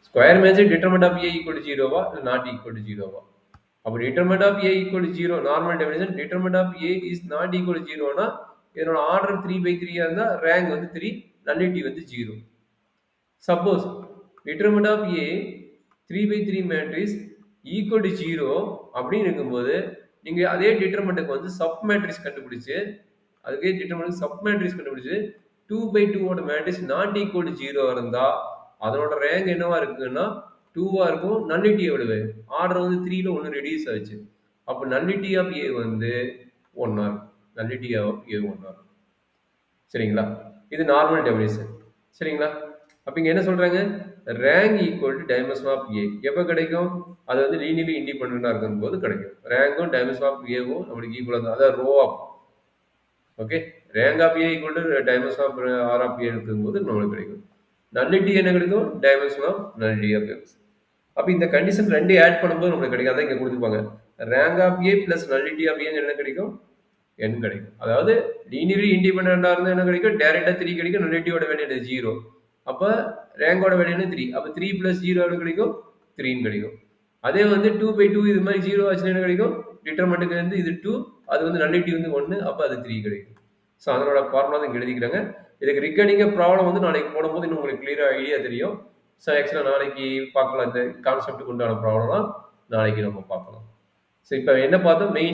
Square matrix determinant of a equal to 0வா இல்ல not equal to 0வா? அப்ப determinant of a equal to 0 normal definition determinant of a is not equal to 0னா இதனோட order 3/3 ஆ இருந்தா rank வந்து 3 nullity வந்து 0. Suppose determinant of a 3/3 matrix equal to 0 அப்படின்னு இருக்கும்போது நீங்க அதே டிட்டர்மினன்ட்க்கு வந்து சப் மேட்ரிக்ஸ் கண்டுபிடிச்சு அதுக்கே டிட்டர்மினன்ட் சப் மேட்ரிக்ஸ் கண்டுபிடிச்சு 2/2 ஓட மேட்ரிக்ஸ் நாட் ஈக்குவல் டு 0 இருந்தா அதனோட ரேங்க் என்னவா இருக்குன்னா 2வா இருக்கும். நல்லிட்டி எவ்வளவு? ஆர்டர் வந்து 3ல 1 ரெடியூஸ் ஆச்சு. அப்ப நல்லிட்டி ஆஃப் a வந்து 1 ஆ இருக்கும். நல்லிட்டி ஆஃப் a 1 ஆ இருக்கும். சரிங்களா? இது நார்மல் டெஃபினிஷன். சரிங்களா? அப்ப இங்க என்ன சொல்றாங்க? Rank equal to dimension of a எப்ப கிடைக்கும்? அது வந்து லீனியர்லி இண்டிபெண்டன்ட்டா இருக்கும்போது கிடைக்கும். ரேங்கும் டைமென்ஷன் ஆஃப் a-வும் நமக்கு ஈக்குவலா தான். அதாவது row of okay rank of a equal to dimension of r of a இருக்கும்போது நமக்கு கிடைக்கும். நல்லிட்டி என்ன கிடைக்கும்? Dimension of nullity of x. அப்ப இந்த கண்டிஷன் ரெண்டையும் ஆட் பண்ணும்போது நமக்கு கிடைக்கும். அதான் இங்க கொடுத்துருப்பாங்க. Rank of a plus nullity of a என்ன கிடைக்கும்? n கிடைக்கும். அதாவது லீனியர்லி இண்டிபெண்டன்ட்டா இருந்தா என்ன கிடைக்கும்? டைரக்டா 3 கிடைக்கும். நல்லிட்டியோட வேல்யூ என்ன? 0. அப்ப ரேங்கோட வேல்யூ என்ன? 3. அப்ப 3 பிளஸ் 0 எவ்வளவு கிடைக்கும்? 3 கிடைக்கும். அதே வந்து 2/2 இது மாதிரி 0 ஆச்சுன்னா என்ன கிடைக்கும்? டிட்டர்மினன்ட்க்கு வந்து இது 2 அது வந்து நல்லிட்டி வந்து 1 அப்ப அது 3 கிடைக்கும். ஸோ அதனோட ஃபார்முலா தான் இங்க எழுதிக்கிறாங்க. இதுக்கு ரிகர்டிங்க ப்ராப்ளம் வந்து நாளைக்கு போடும்போது இன்னும் உங்களுக்கு கிளியரா ஐடியா தெரியும். ஸோ ஆக்சுவலா நாளைக்கு பார்க்கலாம். இந்த கான்செப்ட்டுக்கு உண்டான ப்ராப்ளம்லாம் நாளைக்கு நம்ம பார்க்கலாம். ஸோ இப்போ என்ன பார்த்தோம்? மெயின்